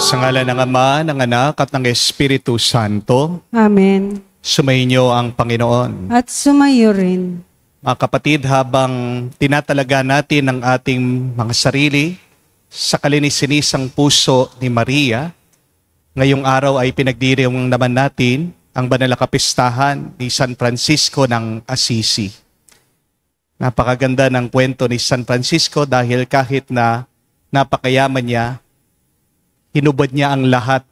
Sa ngalan ng Ama, ng Anak, at ng Espiritu Santo. Amen. Sumainyo ang Panginoon. At sumayo rin. Mga kapatid, habang tinatalaga natin ang ating mga sarili sa kalinisan-isang puso ni Maria, ngayong araw ay pinagdiriwang naman natin ang banal na kapistahan ni San Francisco ng Assisi. Napakaganda ng kwento ni San Francisco dahil kahit na napakayaman niya, hinubad niya ang lahat,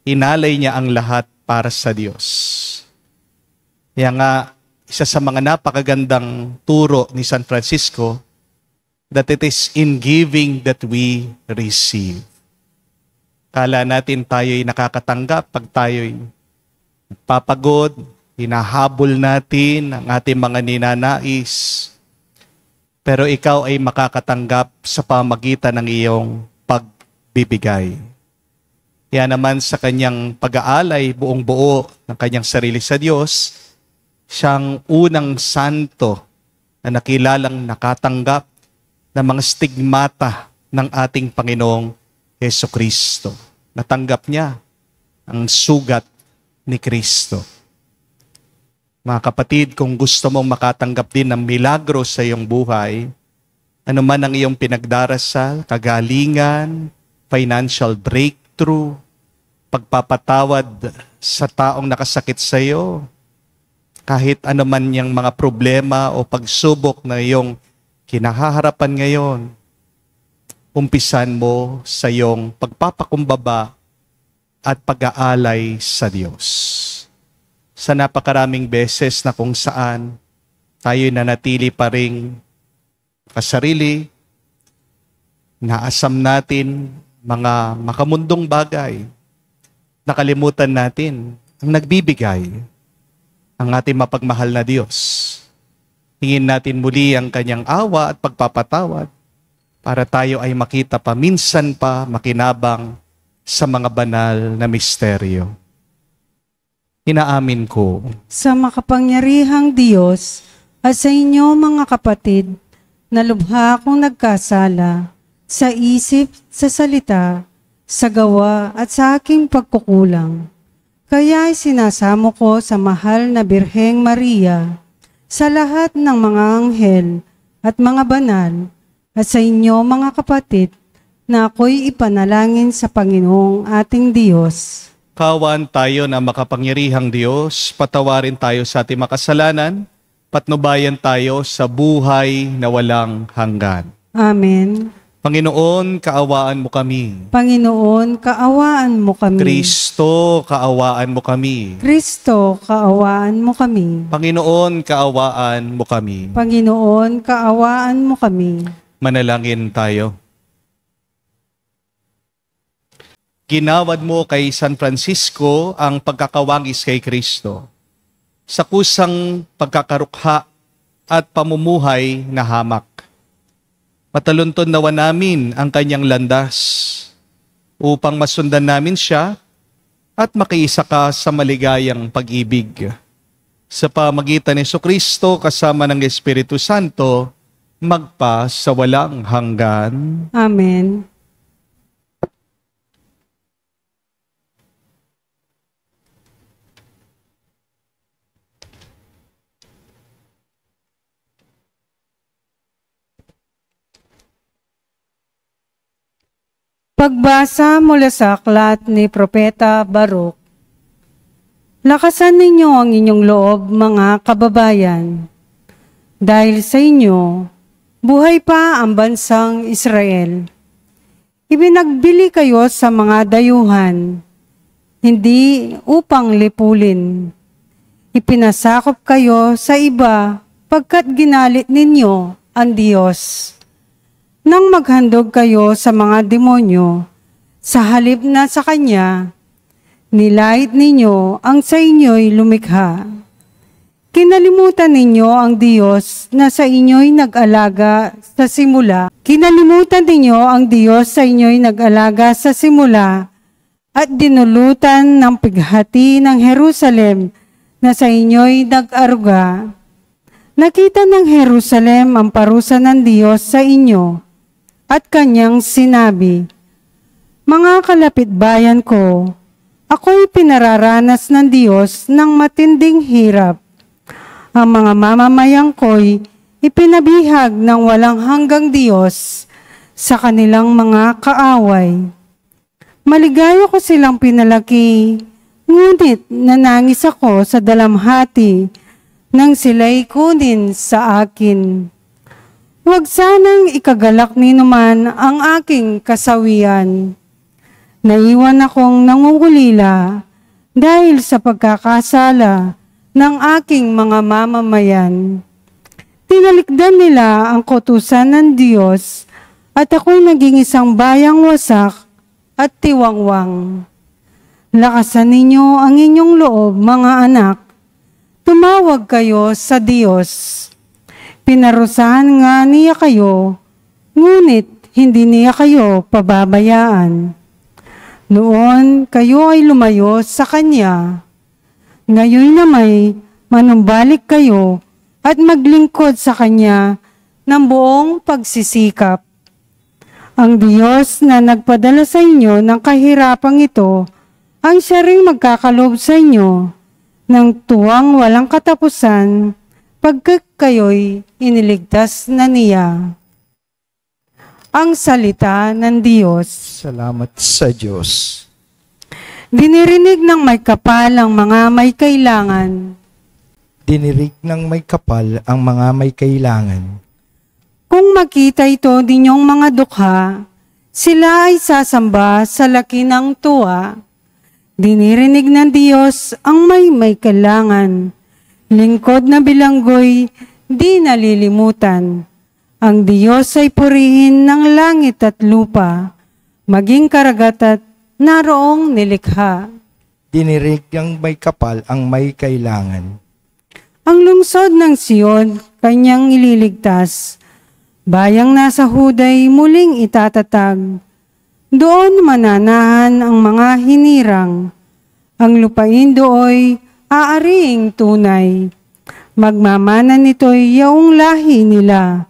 inalay niya ang lahat para sa Diyos. Kaya nga, isa sa mga napakagandang turo ni San Francisco, that it is in giving that we receive. Kala natin tayo'y nakakatanggap pag tayo'y papagod, hinahabol natin ang ating mga ninanais. Pero ikaw ay makakatanggap sa pamagitan ng iyong pagbibigay. Kaya naman sa kanyang pag-aalay buong buo ng kanyang sarili sa Diyos, siyang unang santo na nakilalang nakatanggap ng mga stigmata ng ating Panginoong Hesukristo. Natanggap niya ang sugat ni Kristo. Mga kapatid, kung gusto mong makatanggap din ng milagro sa iyong buhay, ano man ang iyong pinagdarasal, kagalingan, financial breakthrough, pagpapatawad sa taong nakasakit sa iyo, kahit ano man yung mga problema o pagsubok na iyong kinahaharapan ngayon, umpisan mo sa iyong pagpapakumbaba at pag-aalay sa Diyos. Sa napakaraming beses na kung saan tayo nanatili pa ring kasarili, naasam natin mga makamundong bagay, nakalimutan natin ang nagbibigay, ang ating mapagmahal na Diyos. Hingin natin muli ang kanyang awa at pagpapatawad para tayo ay makita pa, minsan pa makinabang sa mga banal na misteryo. Inaamin ko Sa makapangyarihang Diyos at sa inyo mga kapatid, na lubha akong nagkasala sa isip, sa salita, sa gawa at sa aking pagkukulang. Kaya ay sinasamo ko sa mahal na Birheng Maria, sa lahat ng mga anghel at mga banal, at sa inyo mga kapatid, na ako'y ipanalangin sa Panginoong ating Diyos. kawan tayo na makapangyarihang Diyos, patawarin tayo sa ating makasalanan, patnubayan tayo sa buhay na walang hanggan. Amen. Panginoon, kaawaan mo kami. Panginoon, kaawaan mo kami. Kristo, kaawaan mo kami. Kristo, kaawaan mo kami. Panginoon, kaawaan mo kami. Panginoon, kaawaan mo kami. Manalangin tayo. Ginawad mo kay San Francisco ang pagkakawangis kay Kristo sa kusang pagkakarukha at pamumuhay na hamak. Matalunton nawa namin ang kanyang landas upang masundan namin siya at makiisa ka sa maligayang pag-ibig. Sa pamagitan ni Jesucristo kasama ng Espiritu Santo, magpa sa walang hanggan. Amen. Pagbasa mula sa aklat ni Propeta Baruch. Lakasan ninyo ang inyong loob, mga kababayan. Dahil sa inyo, buhay pa ang bansang Israel. Ibinagbili kayo sa mga dayuhan, hindi upang lipulin. Ipinasakop kayo sa iba pagkat ginalit ninyo ang Diyos. Nang maghandog kayo sa mga demonyo, sa halip na sa Kanya, nilait ninyo ang sa inyo'y lumikha. Kinalimutan ninyo ang Diyos na sa inyo'y nag-alaga sa simula. Kinalimutan ninyo ang Diyos sa inyo'y nag-alaga sa simula at dinulutan ng pighati ng Jerusalem na sa inyo'y nag-aruga. Nakita ng Jerusalem ang parusa ng Diyos sa inyo at kanyang sinabi, Mga kalapitbayan ko, ako'y pinararanas ng Diyos ng matinding hirap. Ang mga mamamayan ko'y ipinabihag ng walang hanggang Diyos sa kanilang mga kaaway. Maligaya ko silang pinalaki, ngunit nanangis ako sa dalamhati nang sila'y kunin sa akin. Huwag sanang ikagalak ni naman ang aking kasawian. Naiwan akong nangungulila dahil sa pagkakasala ng aking mga mamamayan. Tinalikdan nila ang kautusan ng Diyos at ako'y naging isang bayang wasak at tiwangwang. Lakasan ninyo ang inyong loob, mga anak. Tumawag kayo sa Diyos. Pinarusahan nga niya kayo, ngunit hindi niya kayo pababayaan. Noon kayo ay lumayo sa Kanya. Ngayon na may manumbalik kayo at maglingkod sa Kanya ng buong pagsisikap. Ang Diyos na nagpadala sa inyo ng kahirapang ito, ang siya ring magkakalob sa inyo ng tuwang walang katapusan pagkat kayo'y iniligtas na niya. Ang salita ng Diyos. Salamat sa Diyos. Dinirinig ng may kapal ang mga may kailangan. Dinirig ng may kapal ang mga may kailangan. Kung makita ito ninyong mga dukha, sila ay sasamba sa laki ng tuwa. Dinirinig ng Diyos ang may kailangan. Lingkod na bilanggoy, di nalilimutan. Ang Diyos ay purihin ng langit at lupa, maging karagat at naroong nilikha. Dinirig ng may kapal ang may kailangan. Ang lungsod ng Sion, kanyang ililigtas. Bayang nasa Huday muling itatatag. Doon mananahan ang mga hinirang. Ang lupain dooy aariing tunay. Magmamana nito'y yaong lahi nila.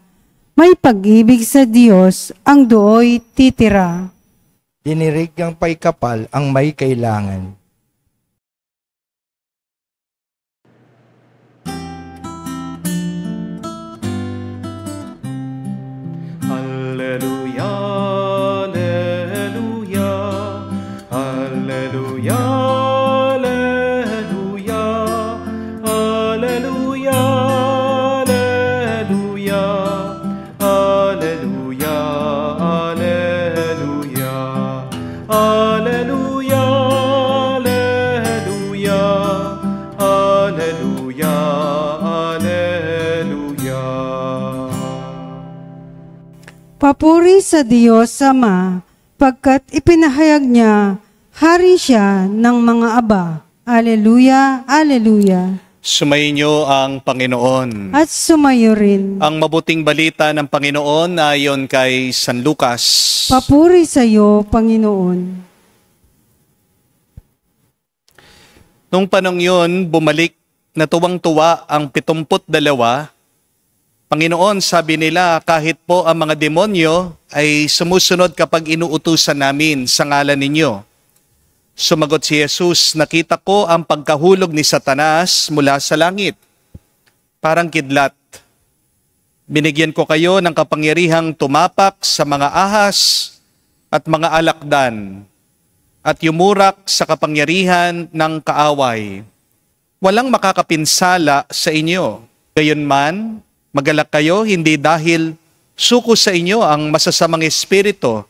May pag-ibig sa Diyos ang dooy titira. Dinirig ng may kapal ang may kailangan. Alleluia, alleluia, alleluia, alleluia, alleluia, alleluia, alleluia, alleluia, alleluia, alleluia, alleluia. Papuri sa Diyos Ama, pagkat ipinahayag niya, hari siya ng mga aba. Alleluia, alleluia. Sumainyo ang Panginoon. At sumayo rin. Ang mabuting balita ng Panginoon ayon kay San Lucas. Papuri sa iyo, Panginoon. Nung panong yun, bumalik na tuwang-tuwa ang 72. Panginoon, sabi nila, kahit po ang mga demonyo ay sumusunod kapag inuutusan namin sa ngalan ninyo. Sumagot si Jesus, nakita ko ang pagkahulog ni Satanas mula sa langit. Parang kidlat. Binigyan ko kayo ng kapangyarihang tumapak sa mga ahas at mga alakdan at yumurak sa kapangyarihan ng kaaway. Walang makakapinsala sa inyo. Gayunman, magalak kayo hindi dahil suko sa inyo ang masasamang espiritu,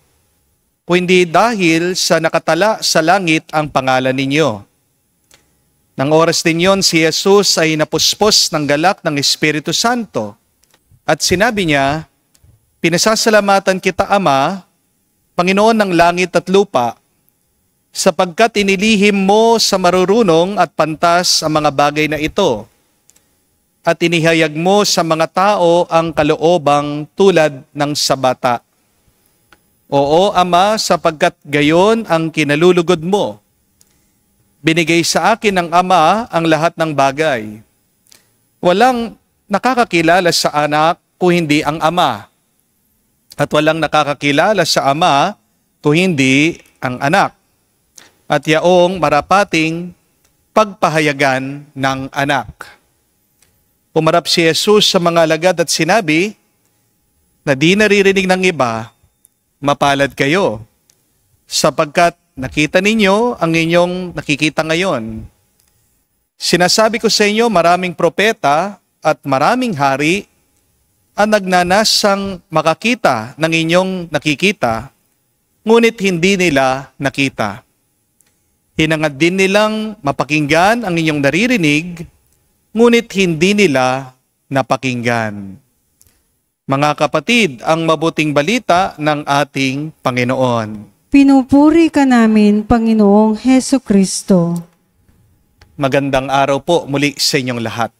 kundi dahil sa nakatala sa langit ang pangalan ninyo. Nang oras din yon, si Jesus ay napuspos ng galak ng Espiritu Santo. At sinabi niya, pinasasalamatan kita, Ama, Panginoon ng langit at lupa, sapagkat inilihim mo sa marurunong at pantas ang mga bagay na ito, at inihayag mo sa mga tao ang kaloobang tulad ng sa bata. Oo, Ama, sapagkat gayon ang kinalulugod mo. Binigay sa akin ng Ama ang lahat ng bagay. Walang nakakakilala sa anak kung hindi ang Ama. At walang nakakakilala sa Ama kung hindi ang anak, at yaong marapating pagpahayagan ng anak. Pumarap si Jesus sa mga alagad at sinabi na di naririnig ng iba, mapalad kayo, sapagkat nakita ninyo ang inyong nakikita ngayon. Sinasabi ko sa inyo, maraming propeta at maraming hari ang nagnanasang makakita ng inyong nakikita, ngunit hindi nila nakita. Hinangad din nilang mapakinggan ang inyong naririnig, ngunit hindi nila napakinggan. Mga kapatid, ang mabuting balita ng ating Panginoon. Pinupuri ka namin, Panginoong Heso Kristo. Magandang araw po muli sa inyong lahat.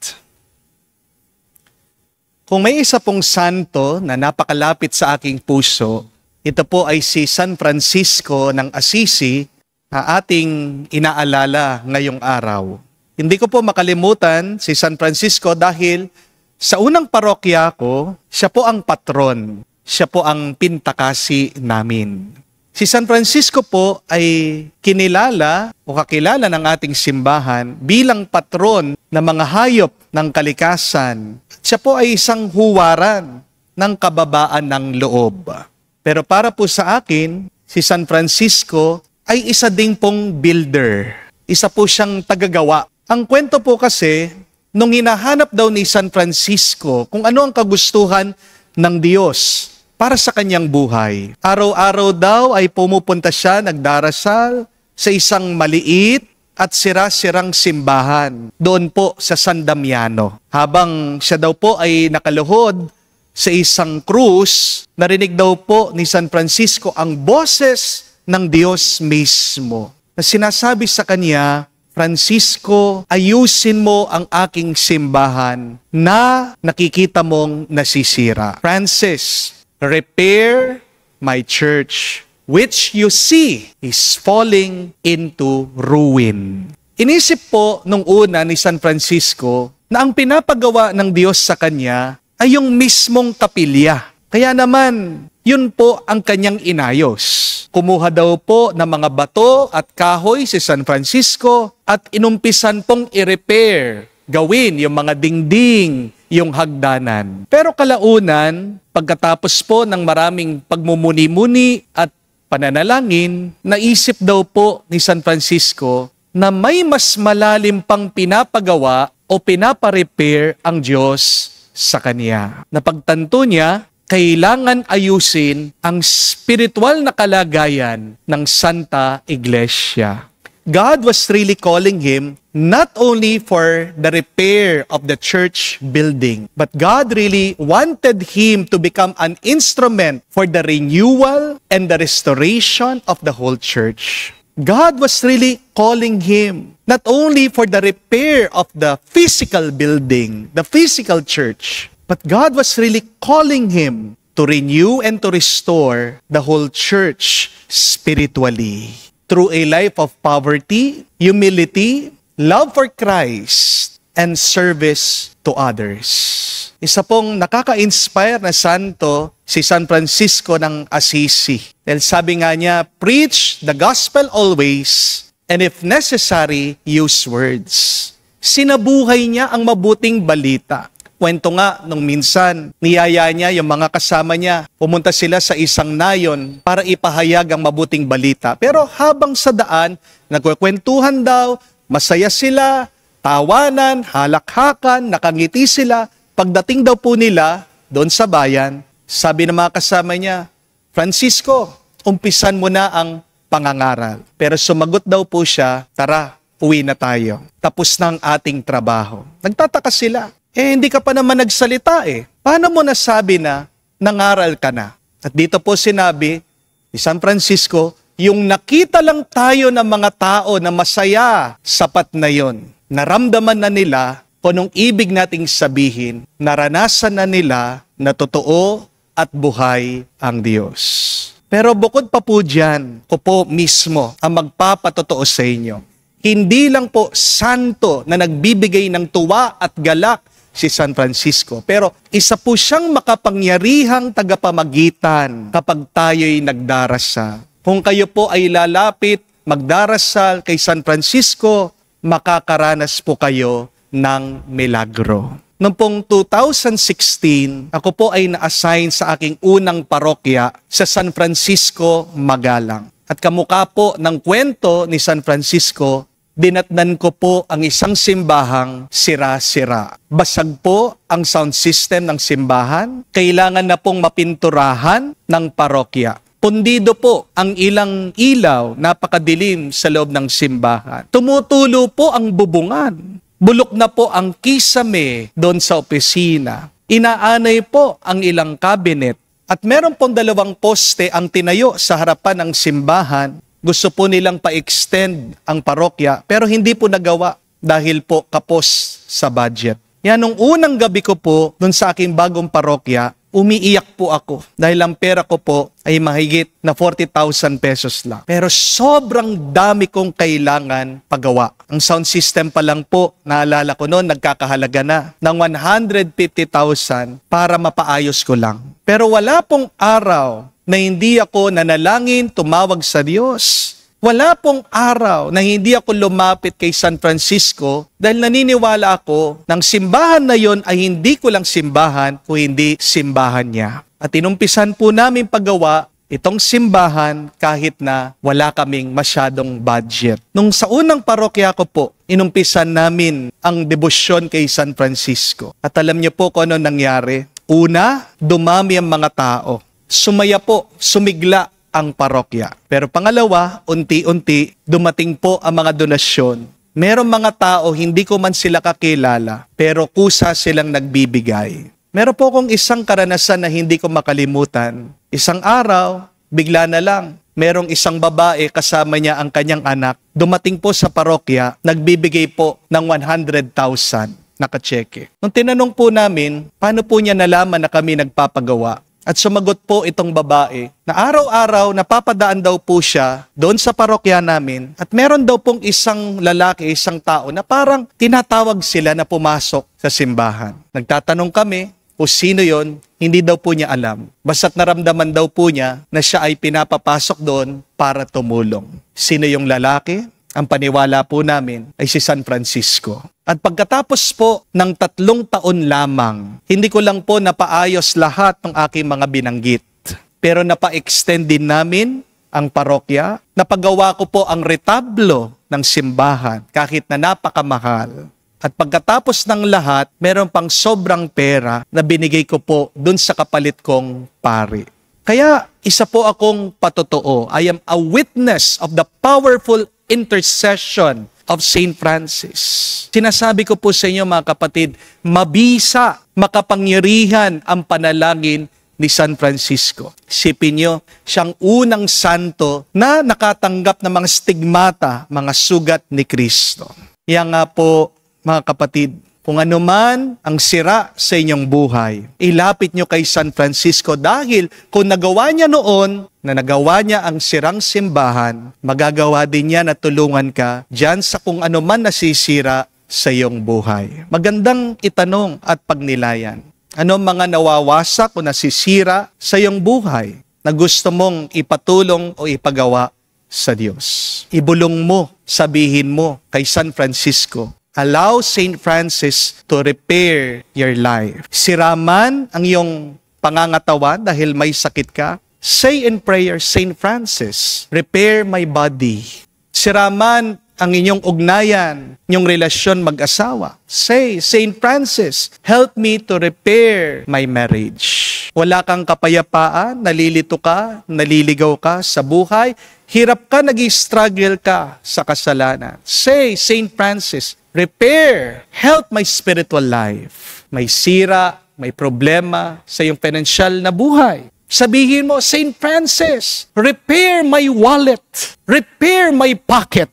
Kung may isa pong santo na napakalapit sa aking puso, ito po ay si San Francisco ng Assisi na ating inaalala ngayong araw. Hindi ko po makalimutan si San Francisco dahil sa unang parokya ko, siya po ang patron. Siya po ang pintakasi namin. Si San Francisco po ay kinilala o kakilala ng ating simbahan bilang patron ng mga hayop ng kalikasan. Siya po ay isang huwaran ng kababaan ng loob. Pero para po sa akin, si San Francisco ay isa ding pong builder. Isa po siyang tagagawa. Ang kwento po kasi, nung hinahanap daw ni San Francisco kung ano ang kagustuhan ng Diyos para sa kanyang buhay. Araw-araw daw ay pumupunta siya, nagdarasal sa isang maliit at sira-sirang simbahan doon po sa San Damiano. Habang siya daw po ay nakaluhod sa isang krus, narinig daw po ni San Francisco ang boses ng Diyos mismo na sinasabi sa kanya, Francisco, ayusin mo ang aking simbahan na nakikita mong nasisira. Francis, repair my church, which you see is falling into ruin. Inisip po nung una ni San Francisco na ang pinapagawa ng Diyos sa kanya ay yung mismong kapilya. Kaya naman, yun po ang kanyang inayos. Kumuha daw po ng mga bato at kahoy si San Francisco at inumpisan pong i-repair, gawin yung mga dingding, yung hagdanan. Pero kalaunan, pagkatapos po ng maraming pagmumuni-muni at pananalangin, naisip daw po ni San Francisco na may mas malalim pang pinapagawa o pinaparepair ang Diyos sa kanya. Napagtanto niya, kailangan ayusin ang spiritual na kalagayan ng Santa Iglesia. God was really calling him not only for the repair of the church building, but God really wanted him to become an instrument for the renewal and the restoration of the whole church. God was really calling him not only for the repair of the physical building, the physical church, but God was really calling him to renew and to restore the whole church spiritually through a life of poverty, humility, love for Christ, and service to others. Isa pong nakaka-inspire na santo si San Francisco ng Assisi. Dahil sabi nga niya, preach the gospel always, and if necessary, use words. Sinabuhay niya ang mabuting balita. Kwento nga nung minsan, niyaya niya yung mga kasama niya. Pumunta sila sa isang nayon para ipahayag ang mabuting balita. Pero habang sa daan, nagkukwentuhan daw, masaya sila, tawanan, halakhakan, nakangiti sila. Pagdating daw po nila doon sa bayan, sabi ng mga kasama niya, Francisco, umpisan mo na ang pangangaral. Pero sumagot daw po siya, tara, uwi na tayo. Tapos na ang ating trabaho. Nagtataka sila. Hindi ka pa naman nagsalita eh. Paano mo nasabi na nangaral ka na? At dito po sinabi ni San Francisco, yung nakita lang tayo ng mga tao na masaya, sapat na yon. Naramdaman na nila kung anong ibig nating sabihin, naranasan na nila na totoo at buhay ang Diyos. Pero bukod pa po dyan, ko po mismo ang magpapatotoo sa inyo. Hindi lang po santo na nagbibigay ng tuwa at galak si San Francisco. Pero isa po siyang makapangyarihang tagapamagitan kapag tayo'y nagdarasa. Kung kayo po ay lalapit, magdarasal kay San Francisco, makakaranas po kayo ng milagro. Noong pong 2016, ako po ay na-assign sa aking unang parokya sa San Francisco, Magalang. At kamukha po ng kwento ni San Francisco, dinatnan ko po ang isang simbahang sira-sira. Basag po ang sound system ng simbahan, kailangan na pong mapinturahan ng parokya. Pundido po ang ilang ilaw, napakadilim sa loob ng simbahan. Tumutulo po ang bubungan. Bulok na po ang kisame doon sa opisina. Inaanay po ang ilang cabinet. At meron pong 2 poste ang tinayo sa harapan ng simbahan. Gusto po nilang pa-extend ang parokya, pero hindi po nagawa dahil po kapos sa budget. Yan, nung unang gabi ko po, doon sa aking bagong parokya, umiiyak po ako dahil ang pera ko po ay mahigit na 40,000 pesos lang. Pero sobrang dami kong kailangan pagawa. Ang sound system pa lang po, naalala ko noon, nagkakahalaga na ng 150,000 para mapaayos ko lang. Pero wala pong araw na hindi ako nanalangin, tumawag sa Diyos. Wala pong araw na hindi ako lumapit kay San Francisco dahil naniniwala ako ng simbahan na yon ay hindi ko lang simbahan kung hindi simbahan niya. At inumpisan po namin paggawa itong simbahan kahit na wala kaming masyadong budget. Nung sa unang parokya ko po, inumpisan namin ang debosyon kay San Francisco. At alam niyo po kung ano nangyari. Una, dumami ang mga tao. Sumaya po, sumigla ang parokya. Pero pangalawa, unti-unti, dumating po ang mga donasyon. Merong mga tao, hindi ko man sila kakilala, pero kusa silang nagbibigay. Meron po akong isang karanasan na hindi ko makalimutan. Isang araw, bigla na lang, merong isang babae kasama niya ang kanyang anak. Dumating po sa parokya, nagbibigay po ng 100,000 nakatseke. Nung tinanong po namin, paano po niya nalaman na kami nagpapagawa? At sumagot po itong babae na araw-araw napapadaan daw po siya doon sa parokya namin at meron daw pong isang lalaki, isang tao na parang tinatawag sila na pumasok sa simbahan. Nagtatanong kami kung sino yon, hindi daw po niya alam. Basta't naramdaman daw po niya na siya ay pinapapasok doon para tumulong. Sino yung lalaki? Ang paniwala po namin ay si San Francisco. At pagkatapos po ng 3 taon lamang, hindi ko lang po napaayos lahat ng aking mga binanggit. Pero napa-extend din namin ang parokya. Napagawa ko po ang retablo ng simbahan kahit na napakamahal. At pagkatapos ng lahat, meron pang sobrang pera na binigay ko po dun sa kapalit kong pari. Kaya isa po akong patotoo. I am a witness of the powerful intercession of Saint Francis. Sinasabi ko po sa inyo mga kapatid, mabisa, makapangyarihan ang panalangin ni San Francisco. Isipin nyo, siyang unang santo na nakatanggap ng mga stigmata, mga sugat ni Kristo. Yan nga po mga kapatid, kung ano man ang sira sa inyong buhay, ilapit nyo kay San Francisco dahil kung nagawa niya noon, na nagawa niya ang sirang simbahan, magagawa din niya na tulungan ka dyan sa kung ano man nasisira sa iyong buhay. Magandang itanong at pagnilayan. Ano mga nawawasak o nasisira sa iyong buhay na gusto mong ipatulong o ipagawa sa Diyos? Ibulong mo, sabihin mo kay San Francisco, allow Saint Francis to repair your life. Sira man ang iyong pangangatawan dahil may sakit ka, say in prayer, Saint Francis, repair my body. Sira man ang inyong ugnayan, inyong relasyon mag-asawa, say, Saint Francis, help me to repair my marriage. Wala kang kapayapaan, nalilito ka, naliligaw ka sa buhay, hirap ka, nag-struggle ka sa kasalanan. Say, Saint Francis, repair, help my spiritual life. May sira, may problema sa iyong financial na buhay. Sabihin mo, Saint Francis, repair my wallet, repair my pocket.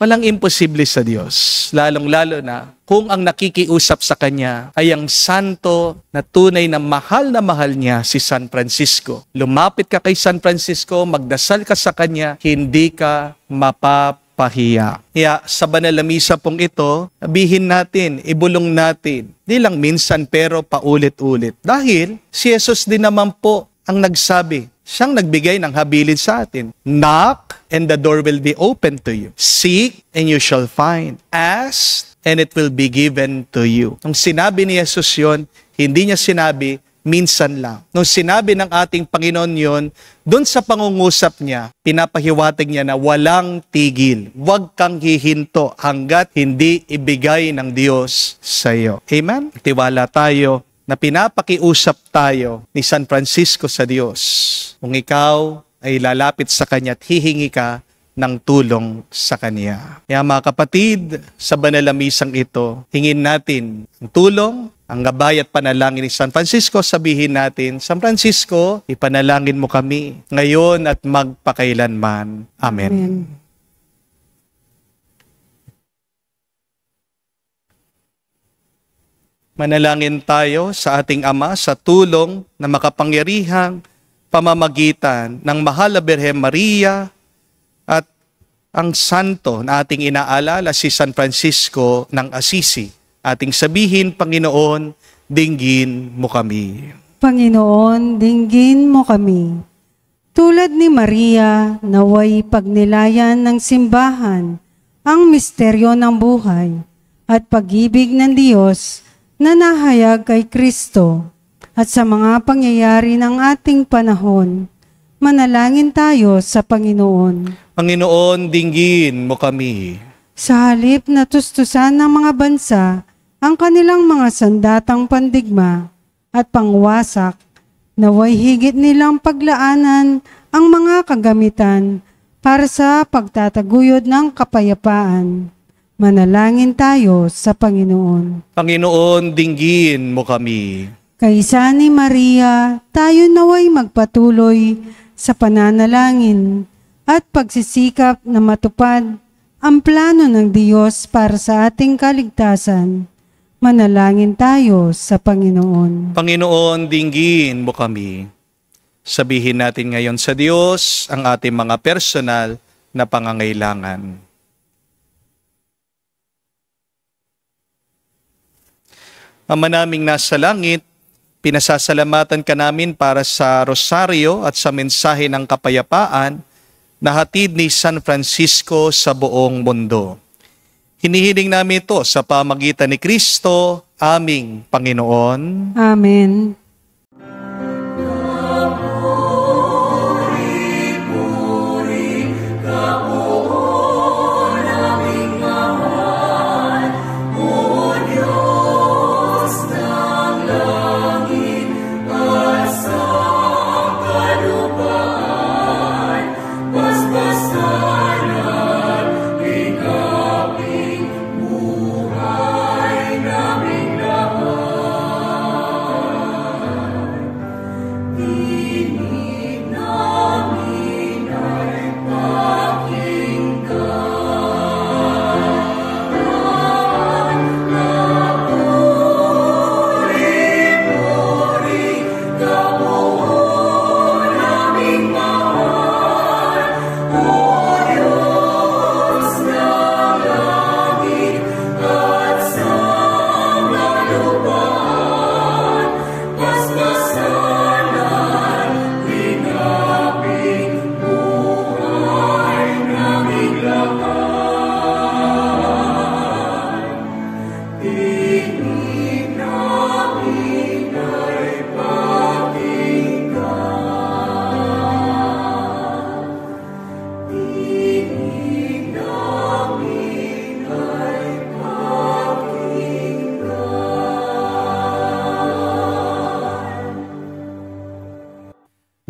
Walang imposible sa Diyos, lalong-lalo na kung ang nakikiusap sa Kanya ay ang santo na tunay na mahal niya si San Francisco. Lumapit ka kay San Francisco, magdasal ka sa Kanya, hindi ka mapapahiya. Kaya sa banal na misa pong ito, sabihin natin, ibulong natin, di lang minsan pero paulit-ulit. Dahil si Jesus din naman po ang nagsabi Siyang nagbigay ng habilin sa atin. Knock, and the door will be open to you. Seek, and you shall find. Ask, and it will be given to you. Nung sinabi ni Jesus yun, hindi niya sinabi, minsan lang. Nung sinabi ng ating Panginoon yun, doon sa pangungusap niya, pinapahiwatig niya na walang tigil. Huwag kang hihinto hanggat hindi ibigay ng Diyos sa iyo. Amen? Tiwala tayo na pinapakiusap tayo ni San Francisco sa Diyos. Kung ikaw ay lalapit sa Kanya at hihingi ka ng tulong sa Kanya. Kaya mga kapatid, sa banal na misang ito, hingin natin ang tulong, ang gabay at panalangin ni San Francisco. Sabihin natin, San Francisco, ipanalangin mo kami ngayon at magpakailanman. Amen. Amen. Manalangin tayo sa ating Ama sa tulong na makapangyarihang pamamagitan ng Mahal na Birhen Maria at ang santo na ating inaalala si San Francisco ng Assisi. Ating sabihin, Panginoon, dinggin mo kami. Panginoon, dinggin mo kami. Tulad ni Maria, naway pagnilayan ng simbahan ang misteryo ng buhay at pag-ibig ng Diyos na nahayag kay Kristo. At sa mga pangyayari ng ating panahon, manalangin tayo sa Panginoon. Panginoon, dinggin mo kami. Sa halip na tustusan ng mga bansa ang kanilang mga sandatang pandigma at pangwasak, naway higit nilang paglaanan ang mga kagamitan para sa pagtataguyod ng kapayapaan. Manalangin tayo sa Panginoon. Panginoon, dinggin mo kami. Kaysa ni Maria, tayo naway magpatuloy sa pananalangin at pagsisikap na matupad ang plano ng Diyos para sa ating kaligtasan. Manalangin tayo sa Panginoon. Panginoon, dinggin mo kami. Sabihin natin ngayon sa Diyos ang ating mga personal na pangangailangan. Ama naming nasa langit, pinasasalamatan ka namin para sa rosaryo at sa mensahe ng kapayapaan na hatid ni San Francisco sa buong mundo. Hinihiling namin ito sa pamagitan ni Kristo, aming Panginoon. Amen.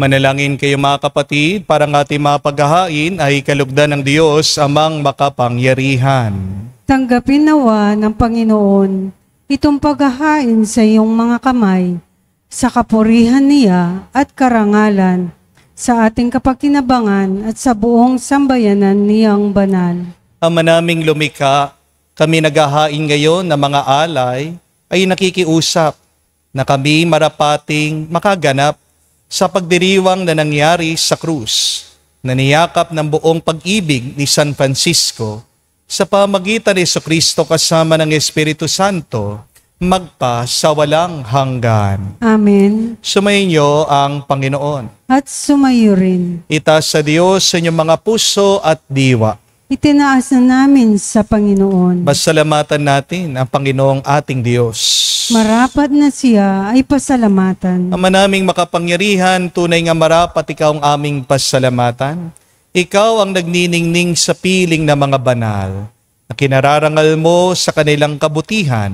Manalangin kayo mga kapatid, para ng ating mga paghahain ay kalugdan ng Diyos amang makapangyarihan. Tanggapin nawa ng Panginoon itong paghahain sa iyong mga kamay, sa kapurihan niya at karangalan, sa ating kapakinabangan at sa buong sambayanan niyang banal. Ama naming lumikha, kami naghahain ngayon ng mga alay ay nakikiusap na kami marapating makaganap sa pagdiriwang na nangyari sa krus, na niyakap ng buong pag-ibig ni San Francisco sa pamagitan ni Jesucristo kasama ng Espiritu Santo, magpa sa walang hanggan. Amen. Sumainyo ang Panginoon. At sumayo rin. Itaas sa Diyos sa inyong mga puso at diwa. Itinaas na namin sa Panginoon. Pasalamatan natin ang Panginoong ating Diyos. Marapat na siya ay pasalamatan. Ama naming makapangyarihan, tunay nga marapat ikaw ang aming pasalamatan. Ikaw ang nagniningning sa piling ng mga banal, na kinararangal mo sa kanilang kabutihan.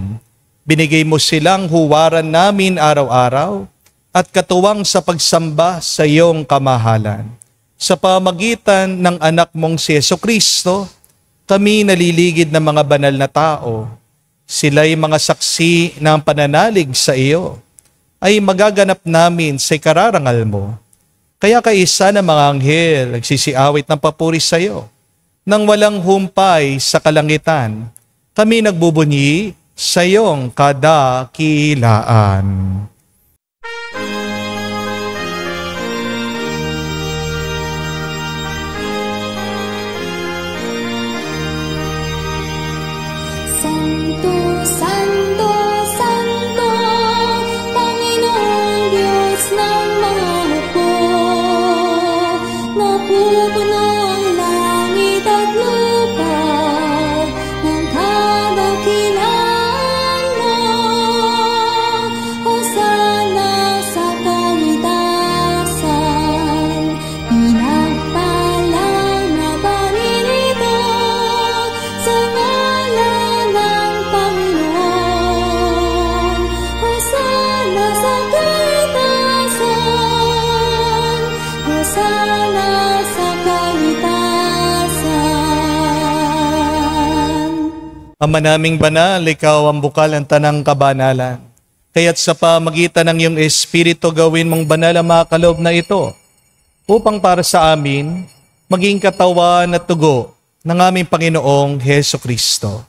Binigay mo silang huwaran namin araw-araw at katuwang sa pagsamba sa iyong kamahalan. Sa pamagitan ng anak mong si Jesucristo, kami naliligid ng mga banal na tao. Sila'y mga saksi ng pananalig sa iyo, ay magaganap namin sa ikararangal mo. Kaya kaisa ng mga anghel nagsisiawit ng papuri sa iyo. Nang walang humpay sa kalangitan, kami nagbubunyi sa iyong kadakilaan. Santo, Santo, Santo, Panginoong Diyos ng mga hukbo. Napupuno ang langit at lupa ng kadakilaan mo. Hosana sa kaitasan, pinagpalang na paninito sa ngalan ng Panginoon. Hosana sa kaitasan, Hosana sa kaitasan. Ama naming banal, ikaw ang bukal ng tanang kabanalan. Kaya't sa pamagitan ng iyong Espiritu gawin mong banal ang mga kaloob na ito, upang para sa amin maging katawan at tugo ng aming Panginoong Heso Kristo.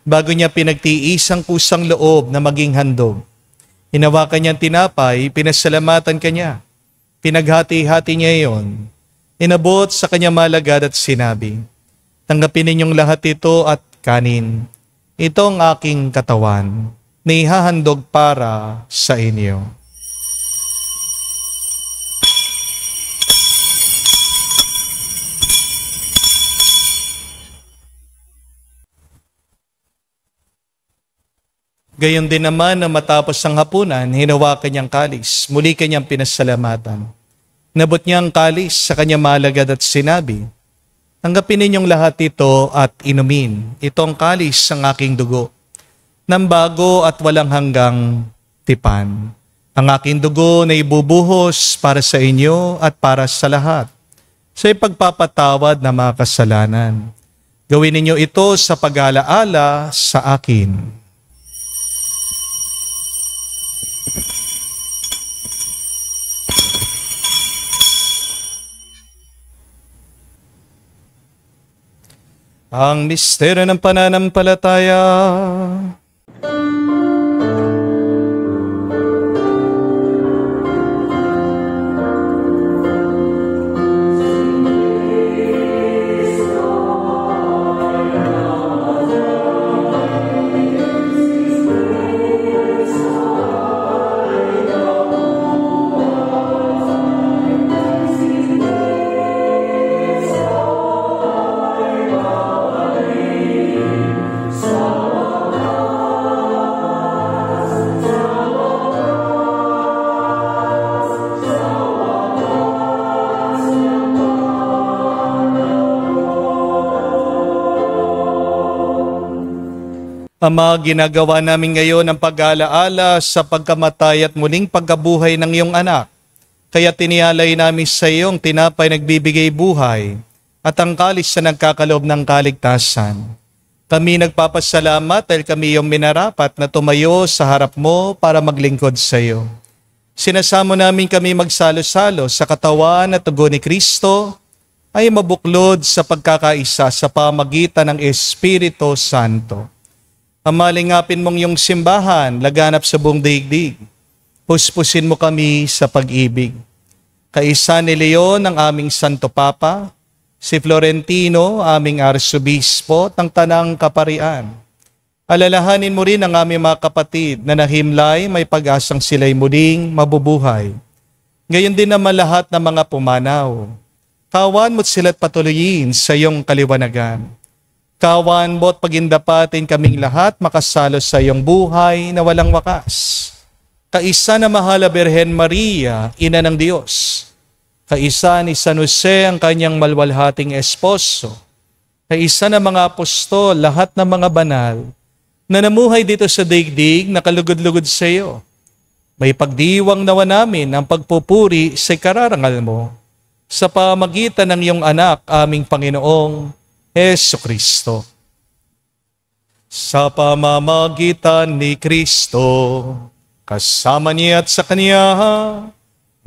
Bago niya pinagtiis ang kusang loob na maging handog, hinawakan niyang tinapay, pinasalamatan kanya. Pinaghati-hati niya iyon, inabot sa kanya malagad at sinabi, tanggapin ninyong lahat ito at kanin. Ito ang aking katawan, na ihahandog para sa inyo. Gayon din naman na matapos ang hapunan, hinawakan niyang kalis, muli kanyang pinasalamatan. Nabot niya ang kalis sa kanyang malagad at sinabi, tanggapin ninyong lahat ito at inumin. Ito ang kalis ng aking dugo, ng bago at walang hanggang tipan. Ang aking dugo na ibubuhos para sa inyo at para sa lahat, sa ipagpapatawad ng mga kasalanan. Gawin ninyo ito sa pag-alaala sa akin. Ang misteryo ng pananampalataya. Ama, ginagawa namin ngayon ang pag-aalaala sa pagkamatay at muling pagkabuhay ng iyong anak. Kaya tinialay namin sa iyong tinapay nagbibigay buhay at ang kalis na nagkakaloob ng kaligtasan. Kami nagpapasalamat dahil kami iyong minarapat na tumayo sa harap mo para maglingkod sa iyo. Sinasamo namin kami magsalo-salo sa katawan at tugo ni Kristo ay mabuklod sa pagkakaisa sa pamagitan ng Espiritu Santo. Amalingapin mong iyong simbahan, laganap sa buong daigdig. Puspusin mo kami sa pag-ibig. Kaisa ni Leon ang aming Santo Papa, si Florentino, aming Arsobispo, ng Tanang Kaparian, Alalahanin mo rin ang aming mga kapatid na nahimlay, may pag-asang sila'y muling mabubuhay. Gayon din naman lahat ng mga pumanaw. Kawan mo't sila't patuloyin sa iyong kaliwanagan. Kawan mo't pagindapatin kaming lahat makasalo sa iyong buhay na walang wakas. Kaisa na mahala Birhen Maria, Ina ng Diyos. Kaisa ni San Jose ang kanyang malwalhating esposo. Kaisa na mga apostol, lahat ng mga banal na namuhay dito sa daigdig na kalugod-lugod sa iyo. May pagdiwang nawa namin ang pagpupuri sa kararangal mo sa pamagitan ng iyong anak, aming Panginoong Hesukristo. Sa pamamagitan ni Kristo, kasama niya at sa Kanya,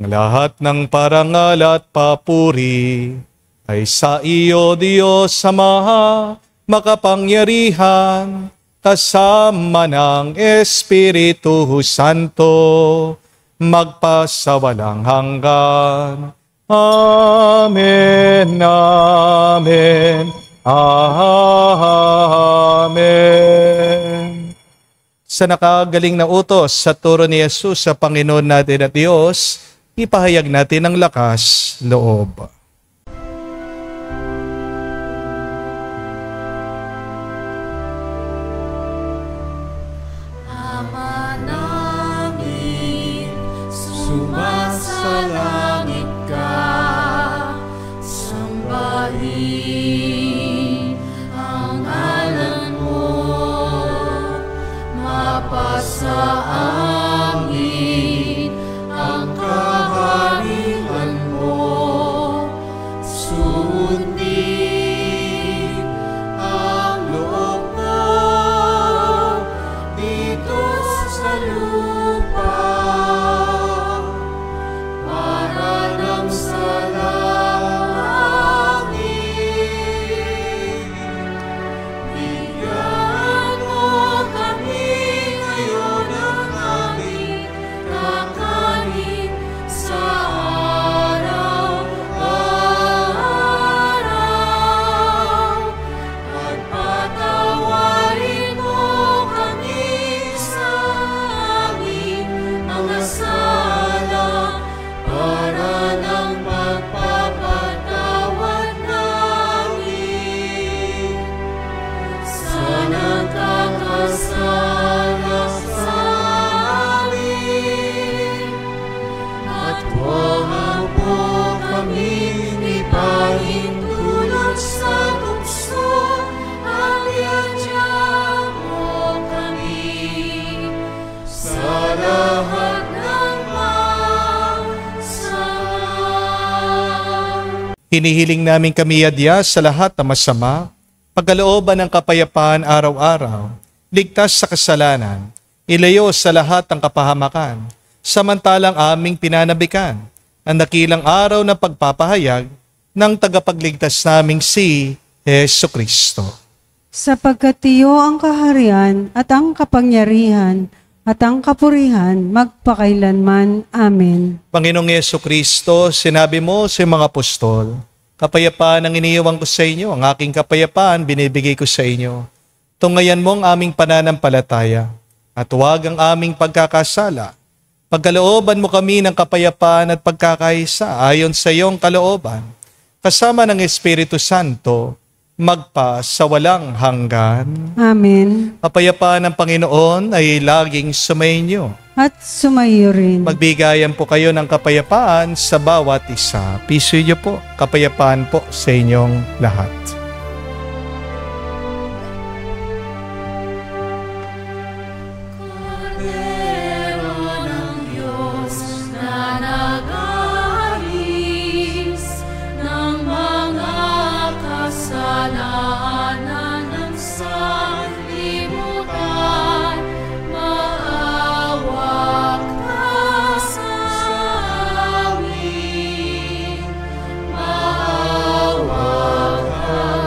ang lahat ng parangal at papuri ay sa iyo, Diyos Ama, makapangyarihan, kasama ng Espiritu Santo, magpasawalang hanggan. Amen, amen, amen. Sa nakagaling na utos sa turo ni Jesus sa Panginoon natin at Diyos, ipahayag natin ang lakas loob. Ama namin, sumasalangit ka, sambahin ang ngalan mo, mapasa amin ang kaharian mo, sundin ang loob mo dito sa lupa, para nang sa langit. Bigyan mo kami ngayon ng aming kakanin sa araw-araw, at patawarin mo kami sa aming mga sala, para ng pagpapatawad namin sa nagkakasala sa amin. At huwag mo kaming ipahintulot sa tukso, at iadya mo kami sa lahat ng masama. Hinihiling namin kami adya sa lahat ng masama, pagkalooban ng kapayapaan araw-araw, ligtas sa kasalanan, ilayo sa lahat ng kapahamakan, samantalang aming pinanabikan ang dakilang araw ng pagpapahayag ng tagapagligtas naming si Hesukristo. Sapagkat iyo ang kaharian at ang kapangyarihan at ang kapurihan magpakailanman. Amen. Panginoong Hesukristo, sinabi mo sa mga apostol, kapayapaan ang iniiwan ko sa inyo, ang aking kapayapaan binibigay ko sa inyo. Tungayan mo ang aming pananampalataya at huwag ang aming pagkakasala. Pagkalooban mo kami ng kapayapaan at pagkakaisa ayon sa iyong kalooban, kasama ng Espiritu Santo, magpa sa walang hanggan. Amen. Kapayapaan ng Panginoon ay laging sumainyo. At sumayo rin. Magbigayan po kayo ng kapayapaan sa bawat isa. Piso niyo po, kapayapaan po sa inyong lahat. Kordero ng Diyos na nag-aalis ng mga kasalanan ng sanlibutan, maawa ka sa amin, maawa ka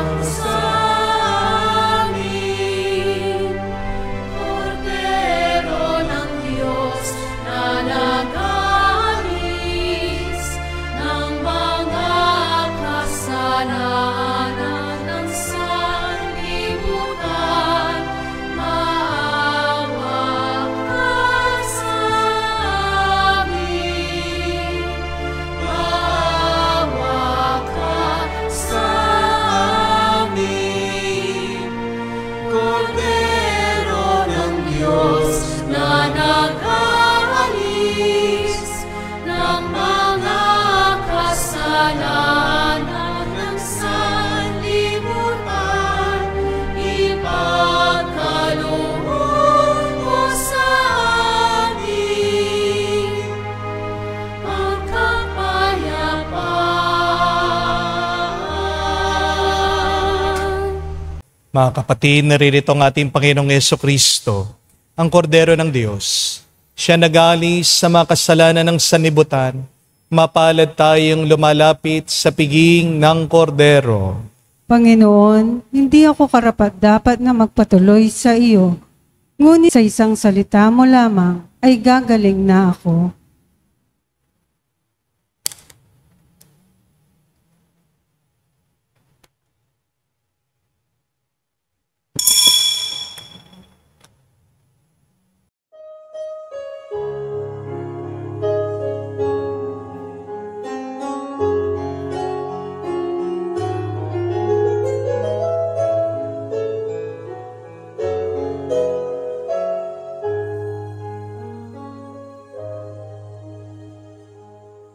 Mga kapatid, naririto ang ating Panginoong Jesucristo, ang Kordero ng Diyos. Siya nag-alis sa mga kasalanan ng sanlibutan. Mapalad tayong lumalapit sa piging ng Kordero. Panginoon, hindi ako karapat-dapat na magpatuloy sa iyo. Ngunit sa isang salita mo lamang ay gagaling na ako.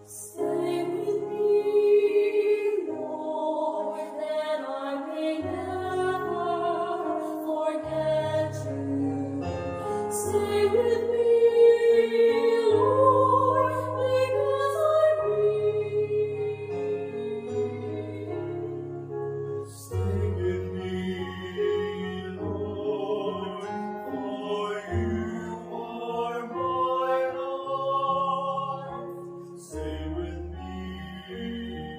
Stay with me, Lord, that I may never forget you. Stay with me, Lord, because I need you. Stay with me, Lord, for you are my life. Stay with me,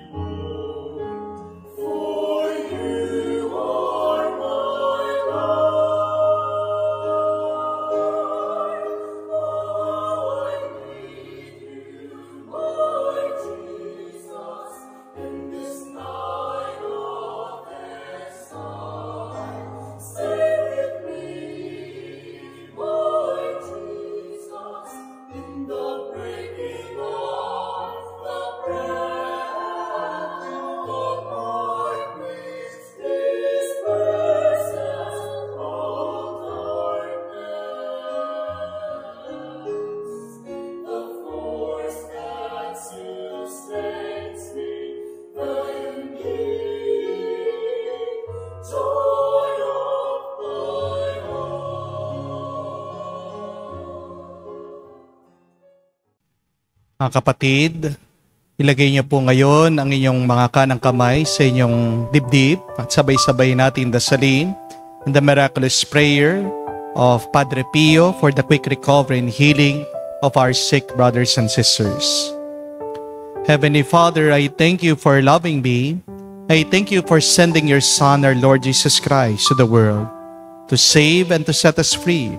Lord, for you are my life. Oh, I need you, Lord Jesus, in this night of exile. Stay with me, Lord Jesus, in the breaking of the breath of my midst disperses all darkness. The force that sustains me, the unique joy of my heart. Mga kapatid, ilagay niyo po ngayon ang inyong mga kanang kamay sa inyong dibdib at sabay-sabay natin dasalin in the miraculous prayer of Padre Pio for the quick recovery and healing of our sick brothers and sisters. Heavenly Father, I thank you for loving me. I thank you for sending your Son, our Lord Jesus Christ, to the world to save and to set us free.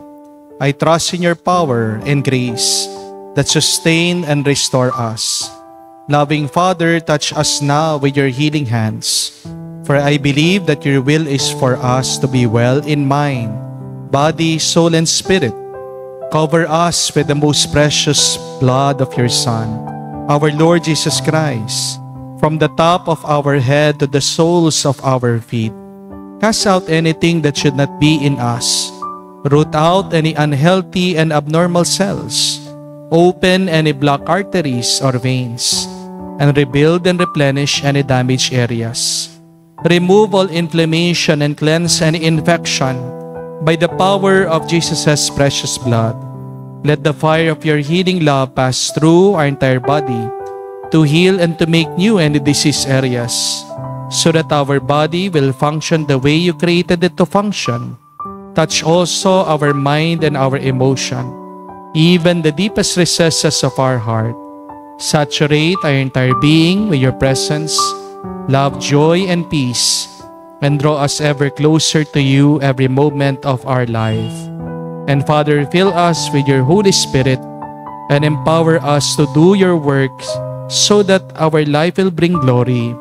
I trust in your power and grace that sustain and restore us. Loving Father, touch us now with your healing hands, for I believe that your will is for us to be well in mind, body, soul, and spirit. Cover us with the most precious blood of your Son, our Lord Jesus Christ, from the top of our head to the soles of our feet. Cast out anything that should not be in us. Root out any unhealthy and abnormal cells. Open any blocked arteries or veins, and rebuild and replenish any damaged areas. Remove all inflammation and cleanse any infection by the power of Jesus' precious blood. Let the fire of your healing love pass through our entire body to heal and to make new any disease areas, so that our body will function the way you created it to function. Touch also our mind and our emotion, even the deepest recesses of our heart. Saturate our entire being with your presence, love, joy, and peace, and draw us ever closer to you every moment of our life. And Father, fill us with your Holy Spirit and empower us to do your works so that our life will bring glory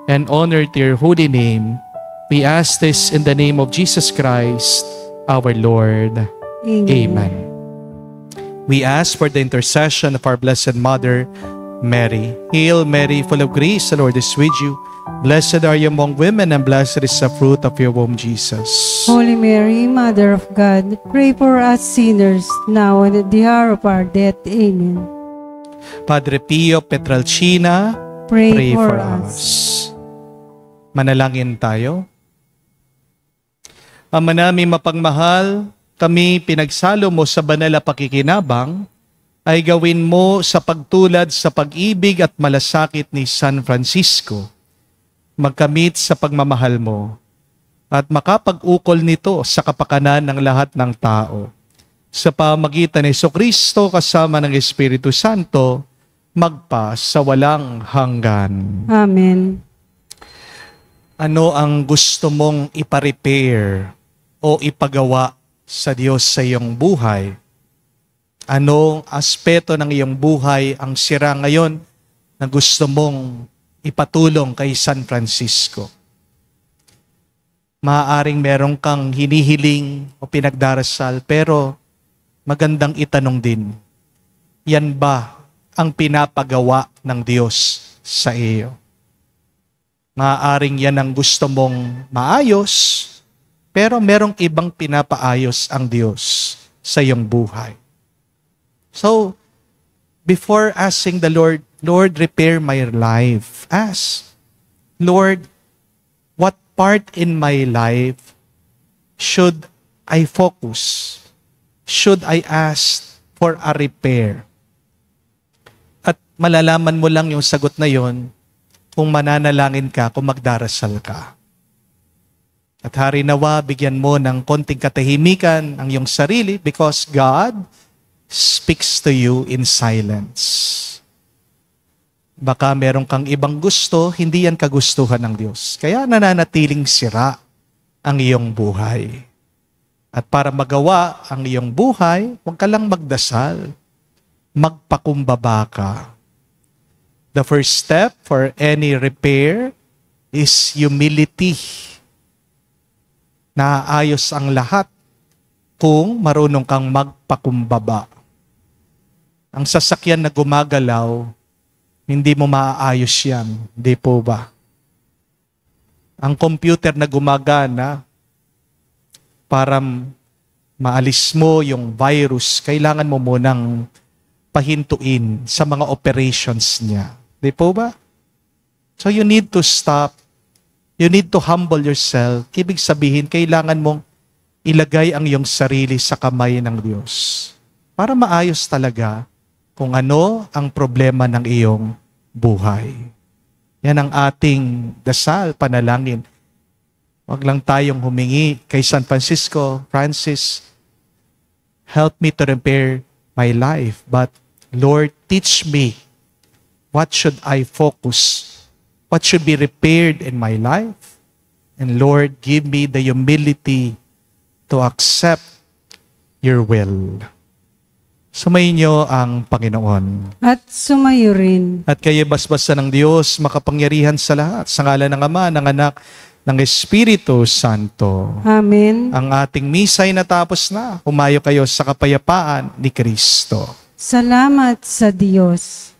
and honor to your holy name. We ask this in the name of Jesus Christ, our Lord. Amen. We ask for the intercession of our Blessed Mother, Mary. Hail Mary, full of grace, the Lord is with you. Blessed are you among women, and blessed is the fruit of your womb, Jesus. Holy Mary, Mother of God, pray for us sinners, now and at the hour of our death. Amen. Padre Pio Petralcina, Pray for us. Manalangin tayo. Ama namin mapagmahal, kami pinagsalo mo sa banal na pakikinabang, ay gawin mo sa pagtulad sa pag-ibig at malasakit ni San Francisco, magkamit sa pagmamahal mo. at makapag-ukol nito sa kapakanan ng lahat ng tao. Sa pamagitan ni Jesucristo kasama ng Espiritu Santo, magpa sa walang hanggan. Amen. Ano ang gusto mong ipa-repair o ipagawa sa Diyos sa iyong buhay? Anong aspeto ng iyong buhay ang sira ngayon na gusto mong ipatulong kay San Francisco? Maaaring meron kang hinihiling o pinagdarasal, pero magandang itanong din, yan ba ang pinapagawa ng Diyos sa iyo? Maaaring yan ang gusto mong maayos, pero merong ibang pinapaayos ang Diyos sa iyong buhay. So, before asking the Lord, Lord, repair my life, ask, Lord, what part in my life should I focus? Should I ask for a repair? At malalaman mo lang yung sagot na yon kung mananalangin ka, kung magdarasal ka. At hari nawa, bigyan mo ng konting katahimikan ang iyong sarili because God speaks to you in silence. Baka meron kang ibang gusto, hindi yan kagustuhan ng Diyos. Kaya nananatiling sira ang iyong buhay. At para magawa ang iyong buhay, huwag ka lang magdasal. Magpakumbaba ka. The first step for any repair is humility. Naayos ang lahat kung marunong kang magpakumbaba. Ang sasakyan na gumagalaw, hindi mo maaayos yan. Di po ba? Ang computer na gumagana, para maalis mo yung virus, kailangan mo munang pahintuin sa mga operations niya. Di po ba? So you need to stop. You need to humble yourself. Ibig sabihin, kailangan mong ilagay ang iyong sarili sa kamay ng Diyos para maayos talaga kung ano ang problema ng iyong buhay. Yan ang ating dasal, panalangin. Huwag lang tayong humingi kay San Francisco, Francis, help me to repair my life. But Lord, teach me what should I focus, what should be repaired in my life. And Lord, give me the humility to accept your will. Sumayin niyo ang Panginoon. At sumayo rin. At kayo basbasa ng Diyos, makapangyarihan sa lahat, sa ngalan ng Ama, ng Anak, ng Espiritu Santo. Amen. Ang ating misa ay natapos na. Humayo kayo sa kapayapaan ni Kristo. Salamat sa Diyos.